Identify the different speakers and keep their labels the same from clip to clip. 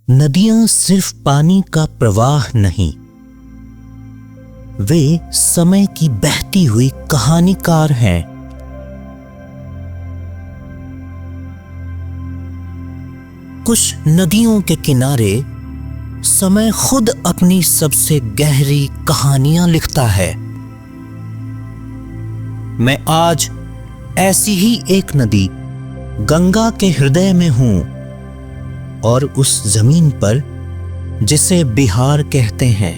Speaker 1: नदियां सिर्फ पानी का प्रवाह नहीं, वे समय की बहती हुई कहानीकार हैं। कुछ नदियों के किनारे समय खुद अपनी सबसे गहरी कहानियां लिखता है। मैं आज ऐसी ही एक नदी गंगा के हृदय में हूं, और उस जमीन पर जिसे बिहार कहते हैं।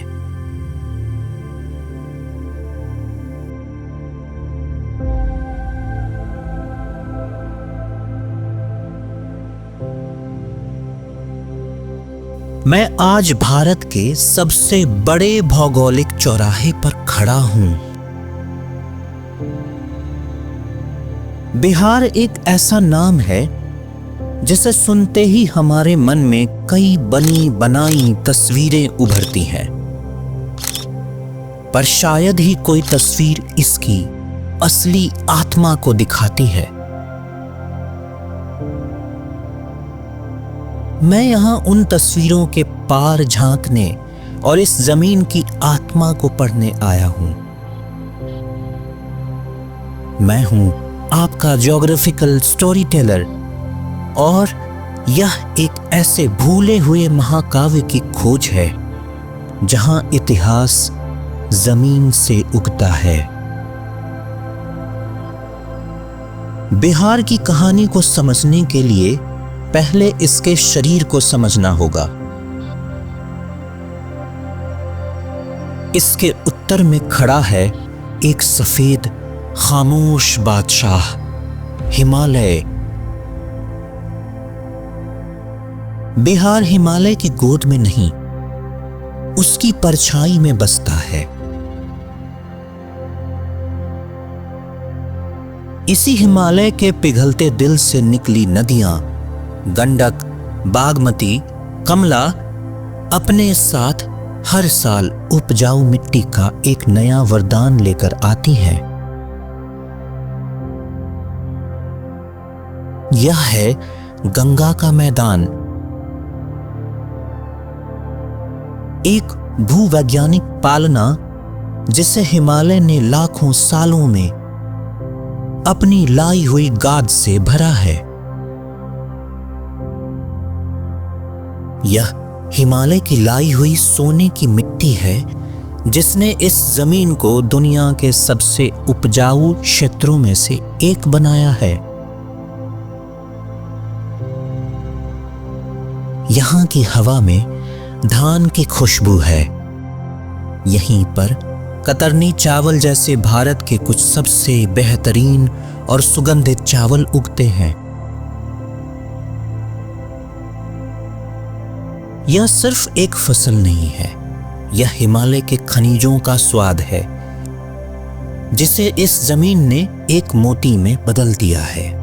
Speaker 1: मैं आज भारत के सबसे बड़े भौगोलिक चौराहे पर खड़ा हूं। बिहार एक ऐसा नाम है जिसे सुनते ही हमारे मन में कई बनी बनाई तस्वीरें उभरती हैं, पर शायद ही कोई तस्वीर इसकी असली आत्मा को दिखाती है। मैं यहां उन तस्वीरों के पार झांकने और इस जमीन की आत्मा को पढ़ने आया हूं। मैं हूं आपका ज्योग्राफिकल स्टोरी टेलर, और यह एक ऐसे भूले हुए महाकाव्य की खोज है जहां इतिहास जमीन से उगता है। बिहार की कहानी को समझने के लिए पहले इसके शरीर को समझना होगा। इसके उत्तर में खड़ा है एक सफेद खामोश बादशाह, हिमालय। बिहार हिमालय की गोद में नहीं, उसकी परछाई में बसता है। इसी हिमालय के पिघलते दिल से निकली नदियां गंडक, बागमती, कमला अपने साथ हर साल उपजाऊ मिट्टी का एक नया वरदान लेकर आती हैं। यह है गंगा का मैदान, एक भूवैज्ञानिक पालना जिसे हिमालय ने लाखों सालों में अपनी लाई हुई गाद से भरा है। यह हिमालय की लाई हुई सोने की मिट्टी है जिसने इस जमीन को दुनिया के सबसे उपजाऊ क्षेत्रों में से एक बनाया है। यहां की हवा में धान की खुशबू है। यहीं पर कतरनी चावल जैसे भारत के कुछ सबसे बेहतरीन और सुगंधित चावल उगते हैं। यह सिर्फ एक फसल नहीं है, यह हिमालय के खनिजों का स्वाद है जिसे इस जमीन ने एक मोती में बदल दिया है।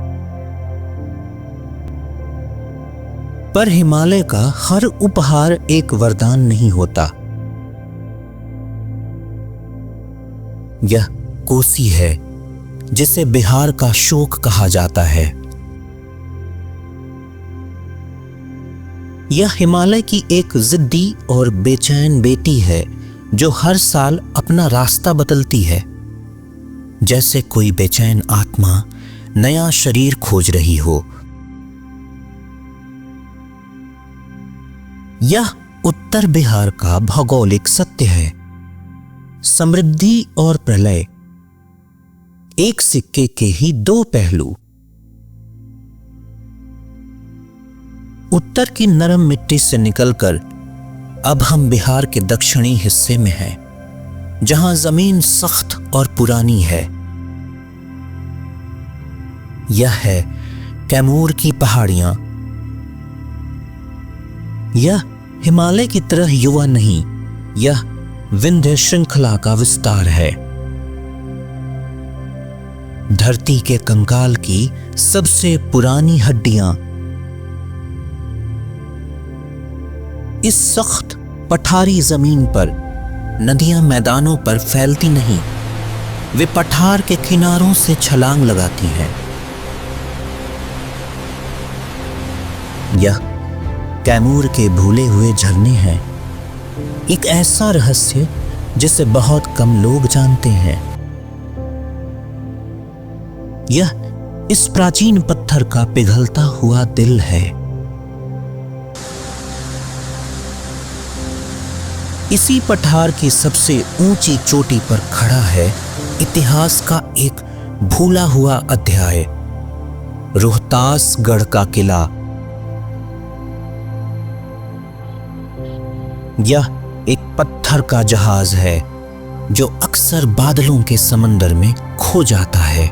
Speaker 1: पर हिमालय का हर उपहार एक वरदान नहीं होता। यह कोसी है जिसे बिहार का शोक कहा जाता है। यह हिमालय की एक जिद्दी और बेचैन बेटी है जो हर साल अपना रास्ता बदलती है, जैसे कोई बेचैन आत्मा नया शरीर खोज रही हो। यह उत्तर बिहार का भौगोलिक सत्य है। समृद्धि और प्रलय एक सिक्के के ही दो पहलू। उत्तर की नरम मिट्टी से निकलकर अब हम बिहार के दक्षिणी हिस्से में हैं, जहां जमीन सख्त और पुरानी है। यह है कैमूर की पहाड़ियां। यह हिमालय की तरह युवा नहीं, यह विंध्य श्रृंखला का विस्तार है। धरती के कंकाल की सबसे पुरानी हड्डियां इस सख्त पठारी जमीन पर। नदियां मैदानों पर फैलती नहीं, वे पठार के किनारों से छलांग लगाती हैं। यह कैमूर के भूले हुए झरने हैं, एक ऐसा रहस्य जिसे बहुत कम लोग जानते हैं। यह इस प्राचीन पत्थर का पिघलता हुआ दिल है। इसी पठार की सबसे ऊंची चोटी पर खड़ा है इतिहास का एक भूला हुआ अध्याय, रोहतासगढ़ का किला। यह एक पत्थर का जहाज है जो अक्सर बादलों के समंदर में खो जाता है,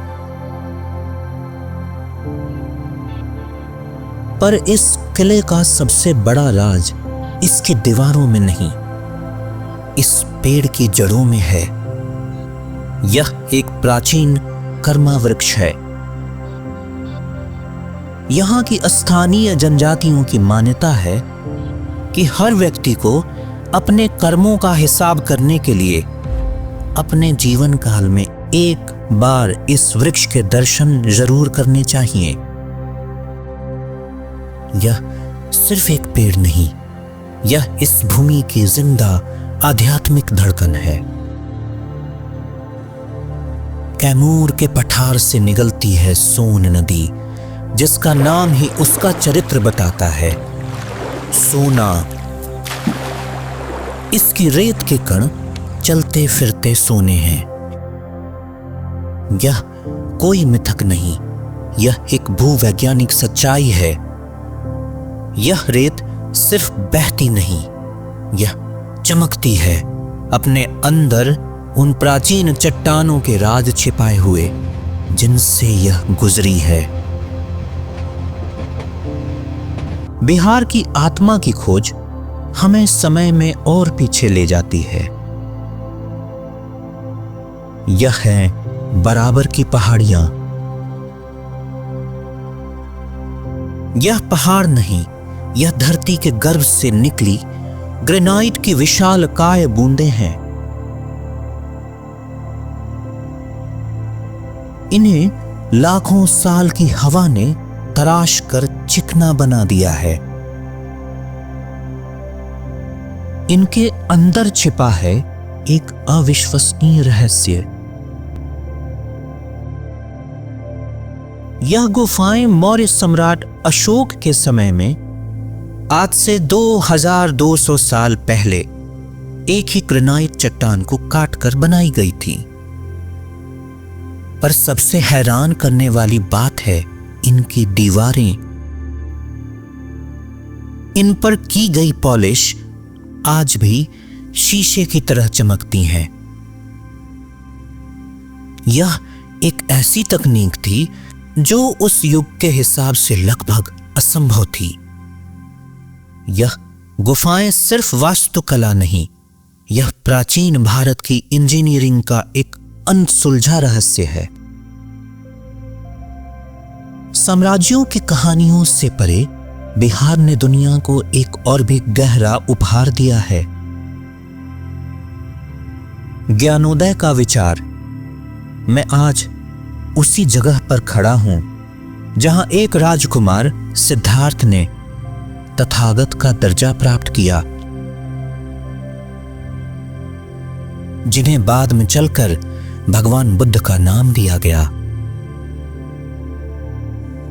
Speaker 1: पर इस किले का सबसे बड़ा राज इसकी दीवारों में नहीं, इस पेड़ की जड़ों में है। यह एक प्राचीन कर्मा वृक्ष है। यहां की स्थानीय जनजातियों की मान्यता है कि हर व्यक्ति को अपने कर्मों का हिसाब करने के लिए अपने जीवन काल में एक बार इस वृक्ष के दर्शन जरूर करने चाहिए। यह सिर्फ एक पेड़ नहीं, यह इस भूमि की जिंदा आध्यात्मिक धड़कन है। कैमूर के पठार से निकलती है सोन नदी, जिसका नाम ही उसका चरित्र बताता है, सोना। इसकी रेत के कण चलते फिरते सोने हैं। यह कोई मिथक नहीं, यह एक भूवैज्ञानिक सच्चाई है। यह रेत सिर्फ बहती नहीं, यह चमकती है, अपने अंदर उन प्राचीन चट्टानों के राज छिपाए हुए जिनसे यह गुजरी है। बिहार की आत्मा की खोज हमें समय में और पीछे ले जाती है। यह है बराबर की पहाड़ियां। यह पहाड़ नहीं, यह धरती के गर्भ से निकली ग्रेनाइट की विशाल काय बूंदें हैं। इन्हें लाखों साल की हवा ने तराश कर चिकना बना दिया है। इनके अंदर छिपा है एक अविश्वसनीय रहस्य। यह गुफाएं मौर्य सम्राट अशोक के समय में आज से 2200 साल पहले एक ही ग्रेनाइट चट्टान को काटकर बनाई गई थी। पर सबसे हैरान करने वाली बात है इनकी दीवारें। इन पर की गई पॉलिश आज भी शीशे की तरह चमकती हैं। यह एक ऐसी तकनीक थी जो उस युग के हिसाब से लगभग असंभव थी। यह गुफाएं सिर्फ वास्तुकला नहीं, यह प्राचीन भारत की इंजीनियरिंग का एक अनसुलझा रहस्य है। साम्राज्यों की कहानियों से परे बिहार ने दुनिया को एक और भी गहरा उपहार दिया है। ज्ञानोदय का विचार। मैं आज उसी जगह पर खड़ा हूं जहां एक राजकुमार सिद्धार्थ ने तथागत का दर्जा प्राप्त किया, जिन्हें बाद में चलकर भगवान बुद्ध का नाम दिया गया।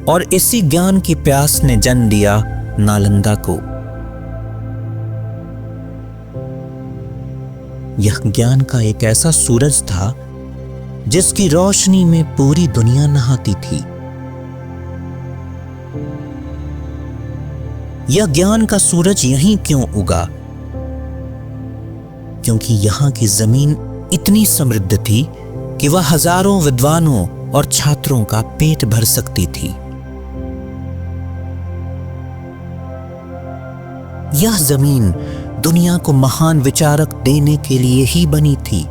Speaker 1: और इसी ज्ञान की प्यास ने जन्म दिया नालंदा को। यह ज्ञान का एक ऐसा सूरज था जिसकी रोशनी में पूरी दुनिया नहाती थी। यह ज्ञान का सूरज यहीं क्यों उगा? क्योंकि यहां की जमीन इतनी समृद्ध थी कि वह हजारों विद्वानों और छात्रों का पेट भर सकती थी। यह जमीन दुनिया को महान विचारक देने के लिए ही बनी थी।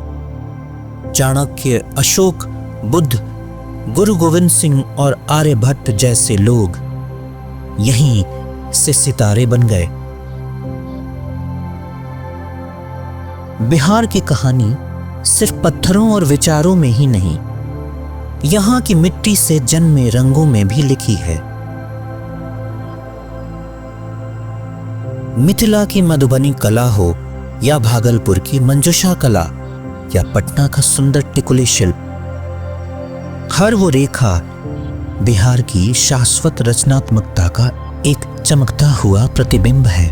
Speaker 1: चाणक्य, अशोक, बुद्ध, गुरु गोविंद सिंह और आर्यभट्ट जैसे लोग यहीं से सितारे बन गए। बिहार की कहानी सिर्फ पत्थरों और विचारों में ही नहीं, यहां की मिट्टी से जन्मे रंगों में भी लिखी है। मिथिला की मधुबनी कला हो या भागलपुर की मंजूषा कला या पटना का सुंदर टिकुली शिल्प, हर वो रेखा बिहार की शाश्वत रचनात्मकता का एक चमकता हुआ प्रतिबिंब है।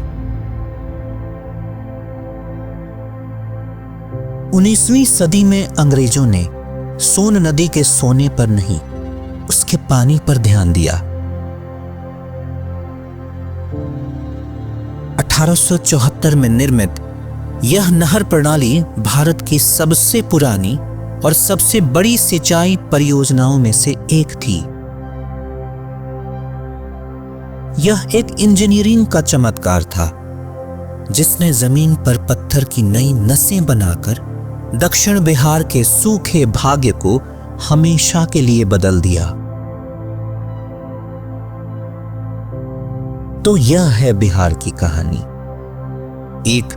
Speaker 1: 19वीं सदी में अंग्रेजों ने सोन नदी के सोने पर नहीं, उसके पानी पर ध्यान दिया। 1874 में निर्मित यह नहर प्रणाली भारत की सबसे पुरानी और सबसे बड़ी सिंचाई परियोजनाओं में से एक थी। यह एक इंजीनियरिंग का चमत्कार था जिसने जमीन पर पत्थर की नई नसें बनाकर दक्षिण बिहार के सूखे भाग्य को हमेशा के लिए बदल दिया। तो यह है बिहार की कहानी, एक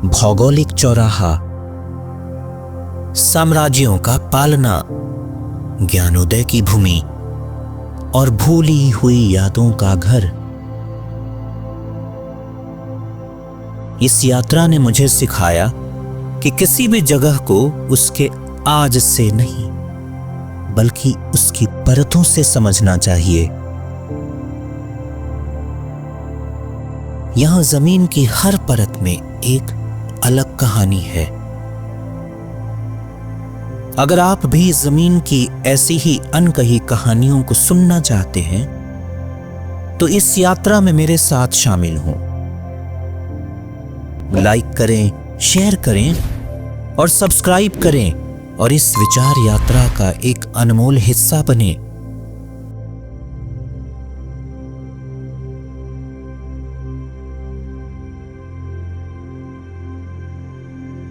Speaker 1: भौगोलिक चौराहा, साम्राज्यों का पालना, ज्ञानोदय की भूमि और भूली हुई यादों का घर। इस यात्रा ने मुझे सिखाया कि किसी भी जगह को उसके आज से नहीं बल्कि उसकी परतों से समझना चाहिए। यहां जमीन की हर परत में एक अलग कहानी है। अगर आप भी जमीन की ऐसी ही अनकही कहानियों को सुनना चाहते हैं तो इस यात्रा में मेरे साथ शामिल हों। लाइक करें, शेयर करें और सब्सक्राइब करें और इस विचार यात्रा का एक अनमोल हिस्सा बने।